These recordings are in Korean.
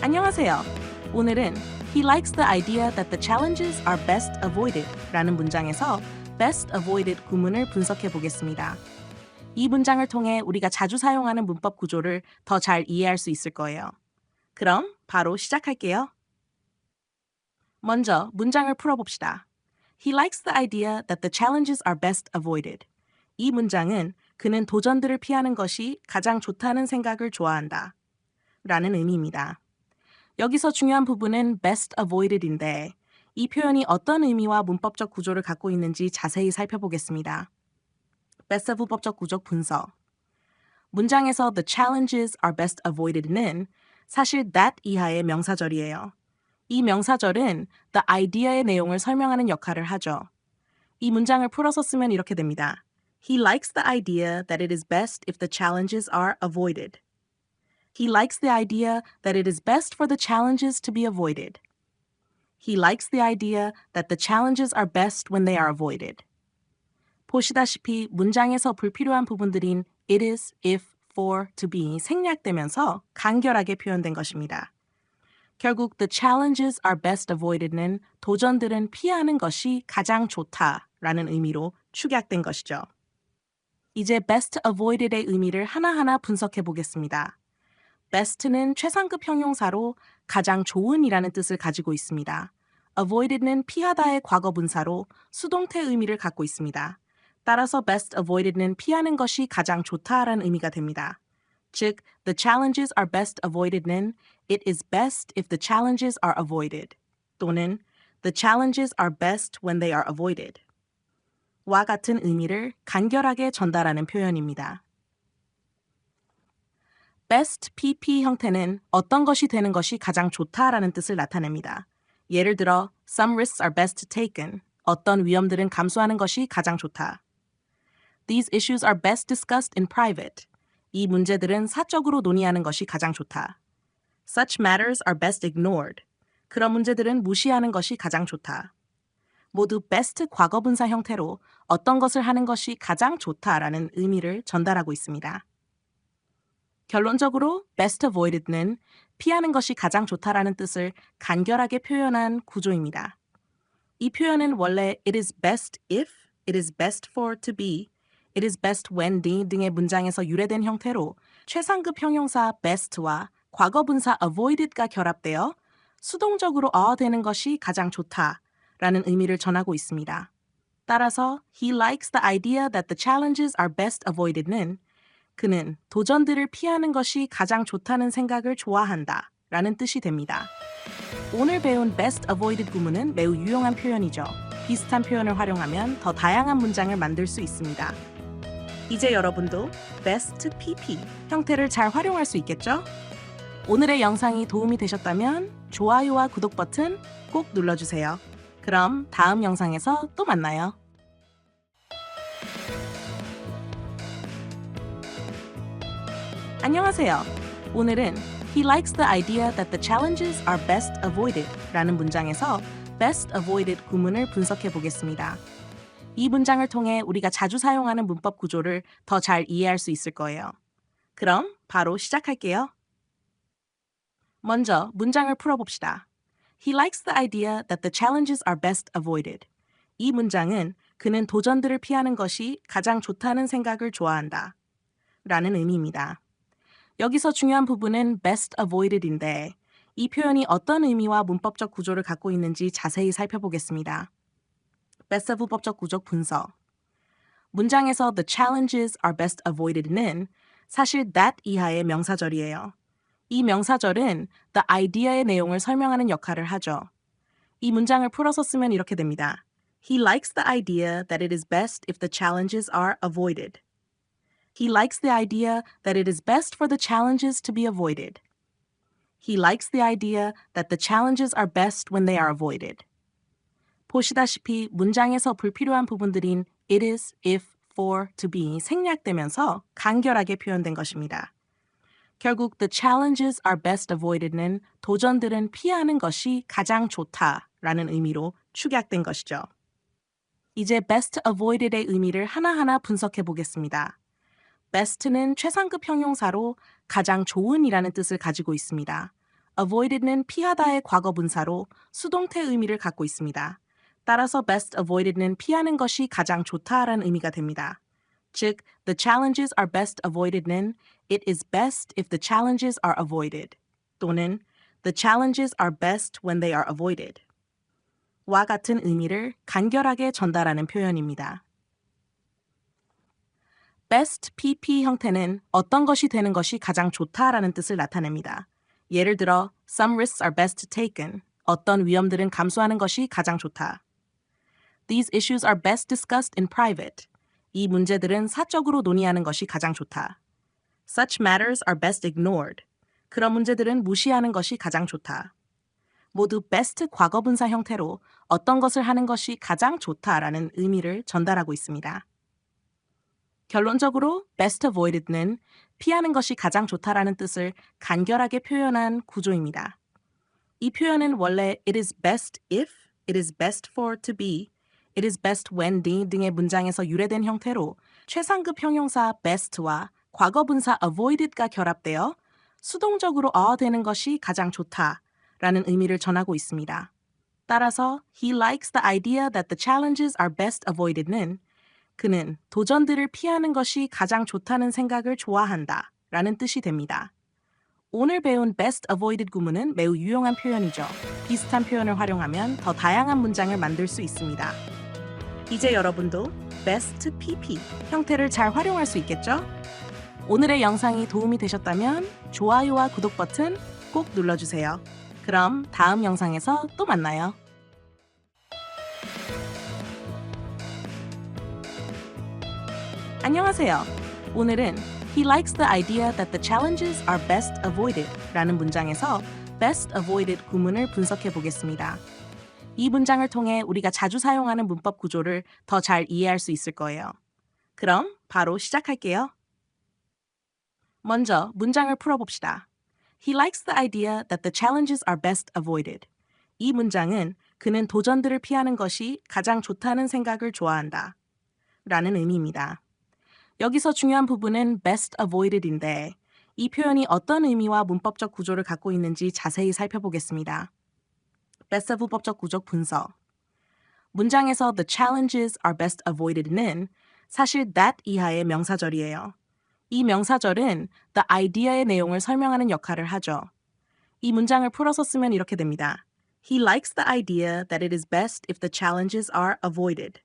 안녕하세요. 오늘은 He likes the idea that the challenges are best avoided 라는 문장에서 best avoided 구문을 분석해 보겠습니다. 이 문장을 통해 우리가 자주 사용하는 문법 구조를 더 잘 이해할 수 있을 거예요. 그럼 바로 시작할게요. 먼저 문장을 풀어봅시다. He likes the idea that the challenges are best avoided. 이 문장은 그는 도전들을 피하는 것이 가장 좋다는 생각을 좋아한다. 라는 의미입니다. 여기서 중요한 부분은 best avoided인데 이 표현이 어떤 의미와 문법적 구조를 갖고 있는지 자세히 살펴보겠습니다. best 문법적 구조 분석. 문장에서 the challenges are best avoided는 사실 that 이하의 명사절이에요. 이 명사절은 the idea의 내용을 설명하는 역할을 하죠. 이 문장을 풀어서 쓰면 이렇게 됩니다. He likes the idea that it is best if the challenges are avoided. He likes the idea that it is best for the challenges to be avoided. He likes the idea that the challenges are best when they are avoided. 보시다시피 문장에서 불필요한 부분들인 it is, if, for, to be 생략되면서 간결하게 표현된 것입니다. 결국 the challenges are best avoided는 도전들은 피하는 것이 가장 좋다라는 의미로 축약된 것이죠. 이제 best avoided의 의미를 하나하나 분석해 보겠습니다. best는 최상급 형용사로 가장 좋은이라는 뜻을 가지고 있습니다. avoided는 피하다의 과거 분사로 수동태 의미를 갖고 있습니다. 따라서 best avoided는 피하는 것이 가장 좋다라는 의미가 됩니다. 즉, the challenges are best avoided는 it is best if the challenges are avoided 또는 the challenges are best when they are avoided 와 같은 의미를 간결하게 전달하는 표현입니다. best PP 형태는 어떤 것이 되는 것이 가장 좋다라는 뜻을 나타냅니다. 예를 들어 some risks are best taken. 어떤 위험들은 감수하는 것이 가장 좋다. These issues are best discussed in private. 이 문제들은 사적으로 논의하는 것이 가장 좋다. Such matters are best ignored. 그런 문제들은 무시하는 것이 가장 좋다. 모두 best 과거분사 형태로 어떤 것을 하는 것이 가장 좋다라는 의미를 전달하고 있습니다. 결론적으로 best avoided는 피하는 것이 가장 좋다라는 뜻을 간결하게 표현한 구조입니다. 이 표현은 원래 it is best if, it is best for to be, it is best when 등의 문장에서 유래된 형태로 최상급 형용사 best와 과거분사 avoided가 결합되어 수동적으로 어되는 것이 가장 좋다라는 의미를 전하고 있습니다. 따라서 he likes the idea that the challenges are best avoided는 그는 도전들을 피하는 것이 가장 좋다는 생각을 좋아한다 라는 뜻이 됩니다. 오늘 배운 best avoided 구문은 매우 유용한 표현이죠. 비슷한 표현을 활용하면 더 다양한 문장을 만들 수 있습니다. 이제 여러분도 best PP 형태를 잘 활용할 수 있겠죠? 오늘의 영상이 도움이 되셨다면 좋아요와 구독 버튼 꼭 눌러주세요. 그럼 다음 영상에서 또 만나요. 안녕하세요. 오늘은 He likes the idea that the challenges are best avoided 라는 문장에서 best avoided 구문을 분석해 보겠습니다. 이 문장을 통해 우리가 자주 사용하는 문법 구조를 더 잘 이해할 수 있을 거예요. 그럼 바로 시작할게요. 먼저 문장을 풀어봅시다. He likes the idea that the challenges are best avoided. 이 문장은 그는 도전들을 피하는 것이 가장 좋다는 생각을 좋아한다. 라는 의미입니다. 여기서 중요한 부분은 best avoided인데 이 표현이 어떤 의미와 문법적 구조를 갖고 있는지 자세히 살펴보겠습니다. best 문법적 구조 분석. 문장에서 the challenges are best avoided는 사실 that 이하의 명사절이에요. 이 명사절은 the idea의 내용을 설명하는 역할을 하죠. 이 문장을 풀어서 쓰면 이렇게 됩니다. He likes the idea that it is best if the challenges are avoided. He likes the idea that it is best for the challenges to be avoided. He likes the idea that the challenges are best when they are avoided. 보시다시피 문장에서 불필요한 부분들인 it is, if, for, to be 생략되면서 간결하게 표현된 것입니다. 결국 the challenges are best avoided는 도전들은 피하는 것이 가장 좋다라는 의미로 축약된 것이죠. 이제 best avoided의 의미를 하나하나 분석해 보겠습니다. best는 최상급 형용사로 가장 좋은이라는 뜻을 가지고 있습니다. avoided는 피하다의 과거 분사로 수동태 의미를 갖고 있습니다. 따라서 best avoided는 피하는 것이 가장 좋다라는 의미가 됩니다. 즉, the challenges are best avoided는 it is best if the challenges are avoided 또는 the challenges are best when they are avoided 와 같은 의미를 간결하게 전달하는 표현입니다. best PP 형태는 어떤 것이 되는 것이 가장 좋다라는 뜻을 나타냅니다. 예를 들어, some risks are best taken. 어떤 위험들은 감수하는 것이 가장 좋다. These issues are best discussed in private. 이 문제들은 사적으로 논의하는 것이 가장 좋다. Such matters are best ignored. 그런 문제들은 무시하는 것이 가장 좋다. 모두 best 과거분사 형태로 어떤 것을 하는 것이 가장 좋다라는 의미를 전달하고 있습니다. 결론적으로 best avoided는 피하는 것이 가장 좋다라는 뜻을 간결하게 표현한 구조입니다. 이 표현은 원래 it is best if, it is best for to be, it is best when 등의 문장에서 유래된 형태로 최상급 형용사 best와 과거분사 avoided가 결합되어 수동적으로 어되는 것이 가장 좋다라는 의미를 전하고 있습니다. 따라서 he likes the idea that the challenges are best avoided는 그는 도전들을 피하는 것이 가장 좋다는 생각을 좋아한다 라는 뜻이 됩니다. 오늘 배운 best avoided 구문은 매우 유용한 표현이죠. 비슷한 표현을 활용하면 더 다양한 문장을 만들 수 있습니다. 이제 여러분도 best PP 형태를 잘 활용할 수 있겠죠? 오늘의 영상이 도움이 되셨다면 좋아요와 구독 버튼 꼭 눌러주세요. 그럼 다음 영상에서 또 만나요. 안녕하세요. 오늘은 He likes the idea that the challenges are best avoided 라는 문장에서 best avoided 구문을 분석해 보겠습니다. 이 문장을 통해 우리가 자주 사용하는 문법 구조를 더 잘 이해할 수 있을 거예요. 그럼 바로 시작할게요. 먼저 문장을 풀어봅시다. He likes the idea that the challenges are best avoided. 이 문장은 그는 도전들을 피하는 것이 가장 좋다는 생각을 좋아한다 라는 의미입니다. 여기서 중요한 부분은 best avoided인데 이 표현이 어떤 의미와 문법적 구조를 갖고 있는지 자세히 살펴보겠습니다. best 문법적 구조 분석. 문장에서 the challenges are best avoided는 사실 that 이하의 명사절이에요. 이 명사절은 the idea의 내용을 설명하는 역할을 하죠. 이 문장을 풀어서 쓰면 이렇게 됩니다. He likes the idea that it is best if the challenges are avoided.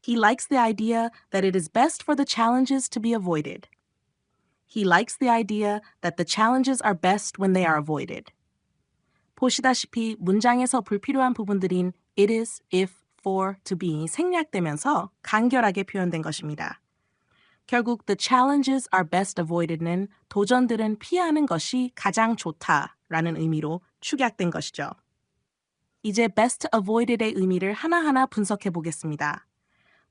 He likes the idea that it is best for the challenges to be avoided. He likes the idea that the challenges are best when they are avoided. 보시다시피 문장에서 불필요한 부분들인 it is, if, for, to be 생략되면서 간결하게 표현된 것입니다. 결국 the challenges are best avoided는 도전들은 피하는 것이 가장 좋다라는 의미로 축약된 것이죠. 이제 best avoided의 의미를 하나하나 분석해 보겠습니다.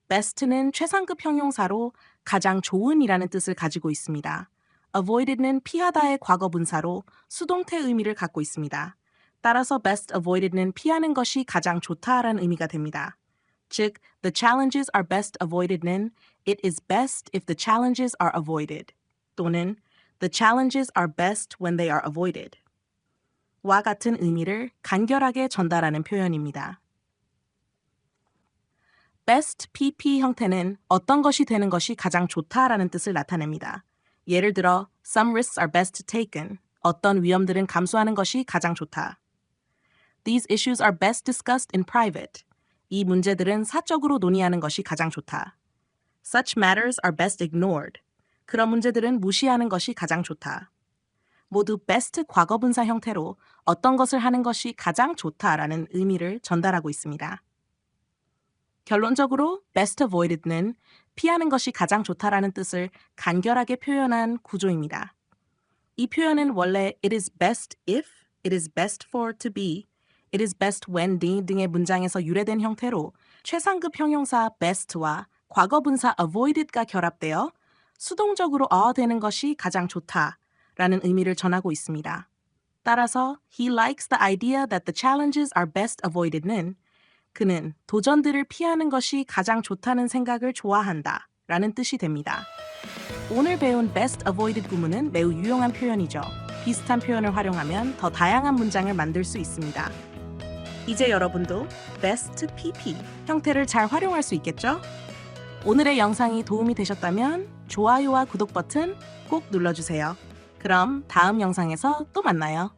best는 최상급 형용사로 가장 좋은이라는 뜻을 가지고 있습니다. avoided는 피하다의 과거 분사로 수동태 의미를 갖고 있습니다. 따라서 best avoided는 피하는 것이 가장 좋다라는 의미가 됩니다. 즉, the challenges are best avoided는 it is best if the challenges are avoided 또는 the challenges are best when they are avoided 와 같은 의미를 간결하게 전달하는 표현입니다. best PP 형태는 어떤 것이 되는 것이 가장 좋다라는 뜻을 나타냅니다. 예를 들어, some risks are best taken. 어떤 위험들은 감수하는 것이 가장 좋다. These issues are best discussed in private. 이 문제들은 사적으로 논의하는 것이 가장 좋다. Such matters are best ignored. 그런 문제들은 무시하는 것이 가장 좋다. 모두 best 과거분사 형태로 어떤 것을 하는 것이 가장 좋다라는 의미를 전달하고 있습니다. 결론적으로 best avoided는 피하는 것이 가장 좋다라는 뜻을 간결하게 표현한 구조입니다. 이 표현은 원래 it is best if, it is best for to be, it is best when 등의 문장에서 유래된 형태로 최상급 형용사 best와 과거분사 avoided가 결합되어 수동적으로 어되는 것이 가장 좋다라는 의미를 전하고 있습니다. 따라서 he likes the idea that the challenges are best avoided는 그는 도전들을 피하는 것이 가장 좋다는 생각을 좋아한다 라는 뜻이 됩니다. 오늘 배운 best avoided 구문은 매우 유용한 표현이죠. 비슷한 표현을 활용하면 더 다양한 문장을 만들 수 있습니다. 이제 여러분도 best PP 형태를 잘 활용할 수 있겠죠? 오늘의 영상이 도움이 되셨다면 좋아요와 구독 버튼 꼭 눌러주세요. 그럼 다음 영상에서 또 만나요.